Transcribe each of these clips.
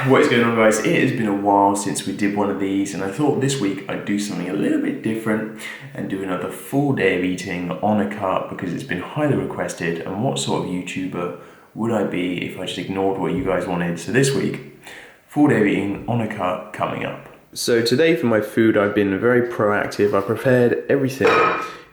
What is going on, guys? It has been a while since we did one of these, and I thought this week I'd do something a little bit different and do another full day of eating on a cut because it's been highly requested. And what sort of YouTuber would I be if I just ignored what you guys wanted? So this week, full day of eating on a cut coming up. So today for my food, I've been very proactive. I prepared everything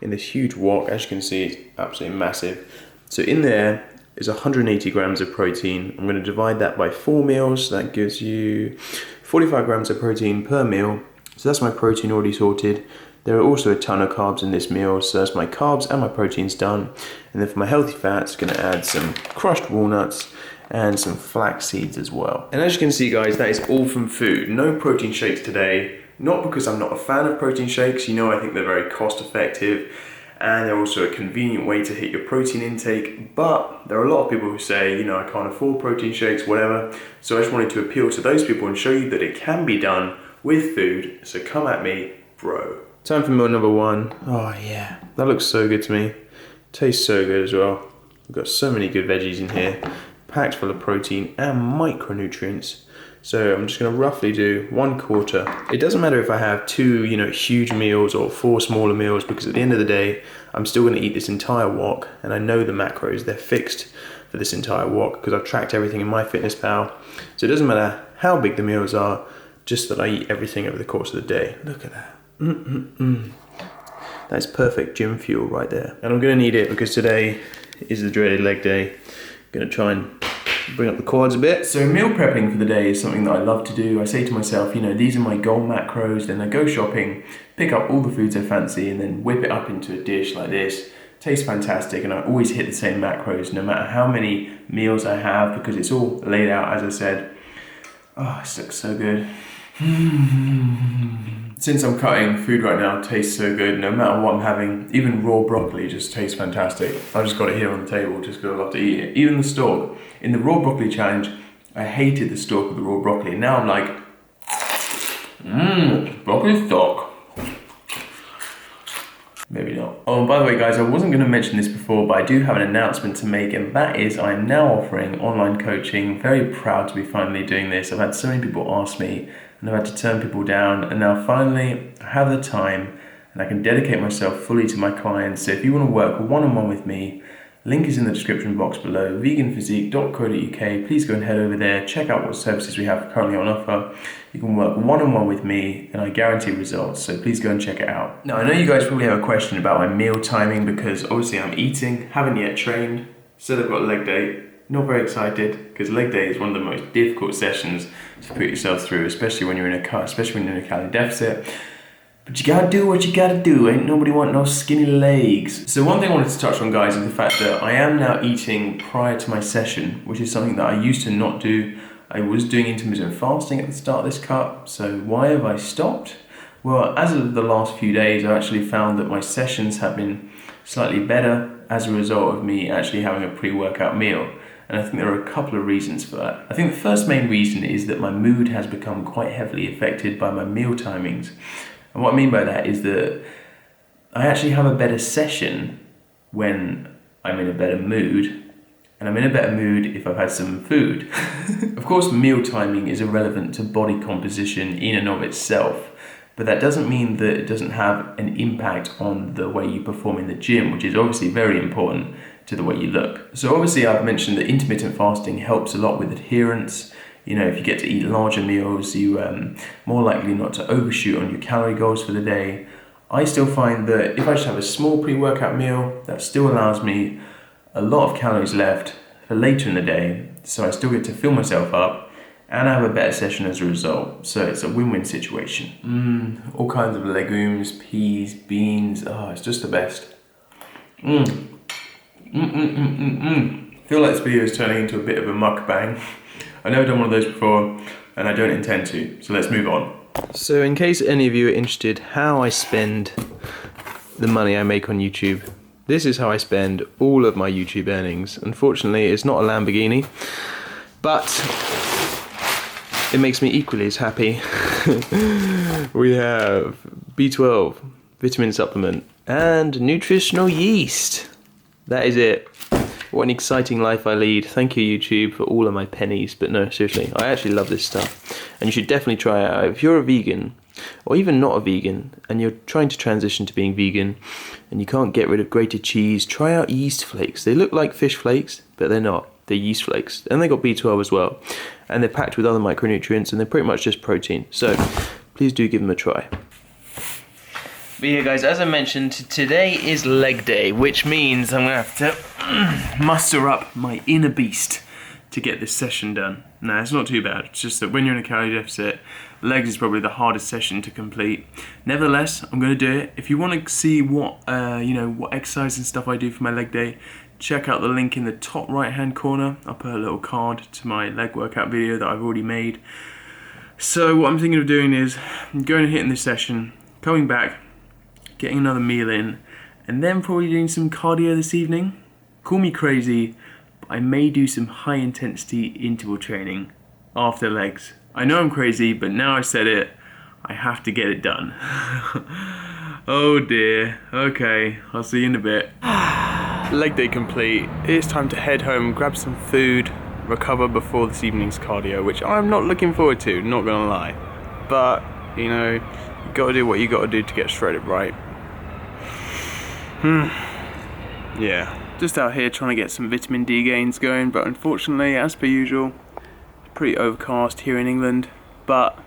in this huge wok. As you can see, it's absolutely massive. So in there is 180 grams of protein. I'm going to divide that by 4 meals. That gives you 45 grams of protein per meal. So that's my protein already sorted. There are also a ton of carbs in this meal, so that's my carbs and my proteins done. And then for my healthy fats, going to add some crushed walnuts and some flax seeds as well. And as you can see, guys, that is all from food. No protein shakes today. Not because I'm not a fan of protein shakes. You know, I think they're very cost effective. And they're also a convenient way to hit your protein intake. But there are a lot of people who say, you know, I can't afford protein shakes, whatever. So I just wanted to appeal to those people and show you that it can be done with food. So come at me, bro. Time for meal number 1. Oh yeah, that looks so good to me. Tastes so good as well. We've got so many good veggies in here, packed full of protein and micronutrients. So I'm just going to roughly do 1/4. It doesn't matter if I have 2, you know, huge meals or 4 smaller meals, because at the end of the day, I'm still going to eat this entire wok, and I know the macros, they're fixed for this entire wok because I've tracked everything in MyFitnessPal. So it doesn't matter how big the meals are, just that I eat everything over the course of the day. Look at that. That's perfect gym fuel right there. And I'm going to need it because today is the dreaded leg day. I'm going to try and bring up the quads a bit. So meal prepping for the day is something that I love to do. I say to myself, you know, these are my goal macros. Then I go shopping, pick up all the foods I fancy, and then whip it up into a dish like this. Tastes fantastic, and I always hit the same macros no matter how many meals I have because it's all laid out, as I said. Oh, this looks so good. Since I'm cutting, food right now tastes so good no matter what I'm having. Even raw broccoli just tastes fantastic. I've just got it here on the table just because I love to eat it. Even the stalk. In the raw broccoli challenge, I hated the stalk of the raw broccoli. And now I'm like, broccoli stalk. Maybe not. Oh, and by the way, guys, I wasn't going to mention this before, but I do have an announcement to make, and that is I am now offering online coaching. Very proud to be finally doing this. I've had so many people ask me, and I've had to turn people down, and now finally I have the time, and I can dedicate myself fully to my clients. So if you want to work one-on-one with me, link is in the description box below, veganphysique.co.uk. Please go and head over there, check out what services we have currently on offer. You can work one-on-one with me and I guarantee results, so please go and check it out. Now, I know you guys probably have a question about my meal timing because obviously I'm eating, haven't yet trained, said I've got leg day. Not very excited because leg day is one of the most difficult sessions to put yourself through, especially when you're in a cut, especially when you're in a calorie deficit. But you gotta do what you gotta do, ain't nobody want no skinny legs. So one thing I wanted to touch on, guys, is the fact that I am now eating prior to my session, which is something that I used to not do. I was doing intermittent fasting at the start of this cut, so why have I stopped? Well, as of the last few days, I actually found that my sessions have been slightly better as a result of me actually having a pre-workout meal. And I think there are a couple of reasons for that. I think the first main reason is that my mood has become quite heavily affected by my meal timings. And what I mean by that is that I actually have a better session when I'm in a better mood, and I'm in a better mood if I've had some food. Of course, meal timing is irrelevant to body composition in and of itself, but that doesn't mean that it doesn't have an impact on the way you perform in the gym, which is obviously very important to the way you look. So obviously I've mentioned that intermittent fasting helps a lot with adherence. You know, if you get to eat larger meals, you're more likely not to overshoot on your calorie goals for the day. I still find that if I just have a small pre-workout meal, that still allows me a lot of calories left for later in the day, so I still get to fill myself up and I have a better session as a result. So it's a win-win situation. All kinds of legumes, peas, beans, it's just the best. I feel like this video is turning into a bit of a mukbang. I've never done one of those before, and I don't intend to, so let's move on. So in case any of you are interested how I spend the money I make on YouTube, this is how I spend all of my YouTube earnings. Unfortunately, it's not a Lamborghini, but it makes me equally as happy. We have B12, vitamin supplement, and nutritional yeast. That is it. What an exciting life I lead. Thank you, YouTube, for all of my pennies. But no, seriously, I actually love this stuff. And you should definitely try it out. If you're a vegan, or even not a vegan, and you're trying to transition to being vegan, and you can't get rid of grated cheese, try out yeast flakes. They look like fish flakes, but they're not. They're yeast flakes. And they got B12 as well. And they're packed with other micronutrients, and they're pretty much just protein. So please do give them a try. But yeah, guys, as I mentioned, today is leg day, which means I'm going to have to muster up my inner beast to get this session done. Nah, it's not too bad. It's just that when you're in a calorie deficit, legs is probably the hardest session to complete. Nevertheless, I'm going to do it. If you want to see what what exercise and stuff I do for my leg day, check out the link in the top right hand corner. I'll put a little card to my leg workout video that I've already made. So what I'm thinking of doing is going and hitting this session, coming back, getting another meal in, and then probably doing some cardio this evening. Call me crazy, but I may do some high intensity interval training after legs. I know I'm crazy, but now I said it, I have to get it done. Oh dear. Okay, I'll see you in a bit. Leg day complete. It's time to head home, grab some food, recover before this evening's cardio, which I'm not looking forward to, not gonna lie. But, you know, you gotta do what you gotta do to get shredded, right? Yeah, just out here trying to get some vitamin D gains going, but unfortunately, as per usual, it's pretty overcast here in England. But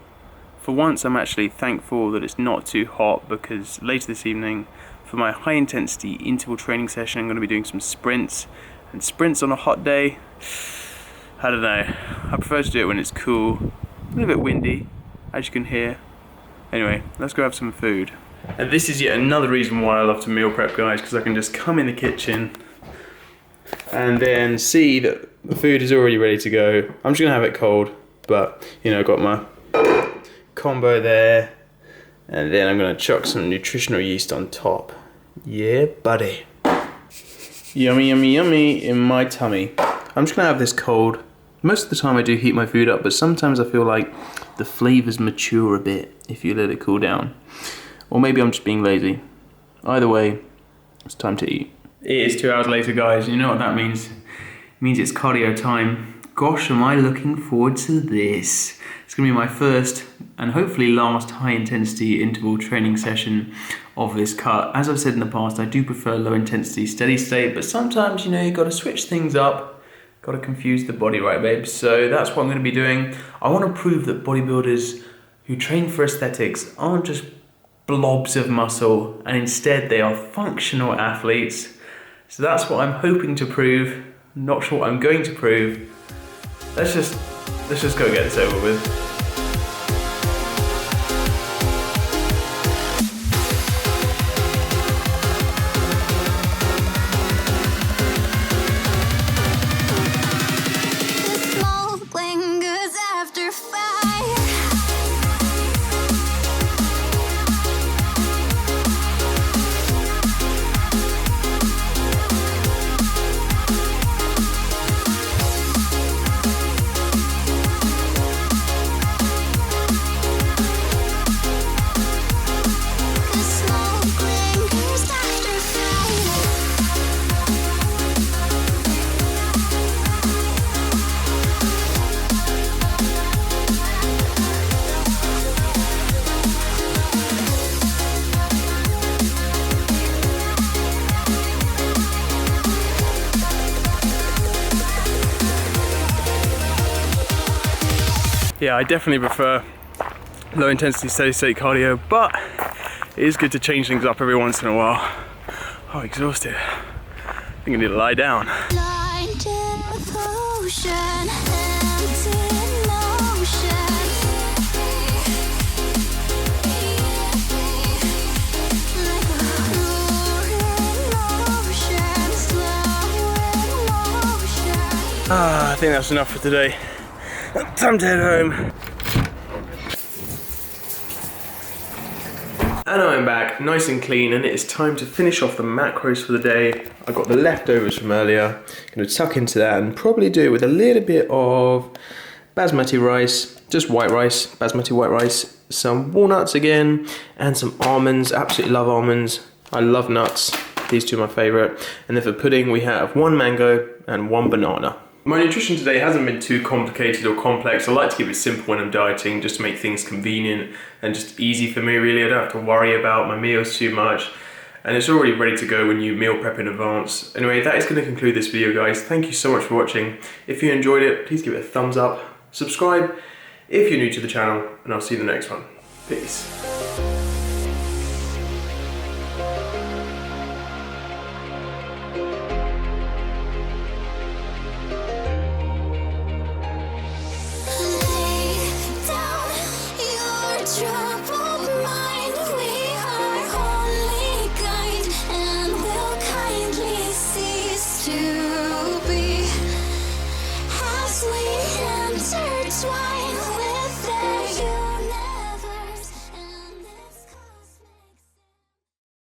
for once, I'm actually thankful that it's not too hot, because later this evening, for my high intensity interval training session, I'm going to be doing some sprints. And sprints on a hot day, I don't know, I prefer to do it when it's cool, a little bit windy, as you can hear. Anyway, let's go have some food. And this is yet another reason why I love to meal prep, guys, because I can just come in the kitchen and then see that the food is already ready to go. I'm just going to have it cold, but, you know, got my combo there, and then I'm going to chuck some nutritional yeast on top. Yeah, buddy. Yummy, yummy, yummy in my tummy. I'm just going to have this cold. Most of the time I do heat my food up, but sometimes I feel like the flavours mature a bit if you let it cool down. Or maybe I'm just being lazy. Either way, it's time to eat. It is 2 hours later, guys. You know what that means? It means it's cardio time. Gosh, am I looking forward to this. It's going to be my first and hopefully last high intensity interval training session of this cut. As I've said in the past, I do prefer low intensity steady state, but sometimes, you know, you've got to switch things up. Got to confuse the body, right, babe? So that's what I'm going to be doing. I want to prove that bodybuilders who train for aesthetics aren't just blobs of muscle, and instead they are functional athletes. So that's what I'm hoping to prove. Not sure what I'm going to prove. Let's just go get this over with. Yeah, I definitely prefer low intensity steady state cardio, but it is good to change things up every once in a while. Oh, exhausted. I think I need to lie down. I think that's enough for today. Time to head home. And I'm back, nice and clean, and it is time to finish off the macros for the day. I've got the leftovers from earlier. I'm going to tuck into that and probably do it with a little bit of basmati rice, just white rice, basmati white rice, some walnuts again, and some almonds. Absolutely love almonds. I love nuts. These two are my favourite. And then for pudding, we have 1 mango and 1 banana. My nutrition today hasn't been too complicated or complex. I like to keep it simple when I'm dieting, just to make things convenient and just easy for me, really. I don't have to worry about my meals too much. And it's already ready to go when you meal prep in advance. Anyway, that is going to conclude this video, guys. Thank you so much for watching. If you enjoyed it, please give it a thumbs up. Subscribe if you're new to the channel, and I'll see you in the next one. Peace.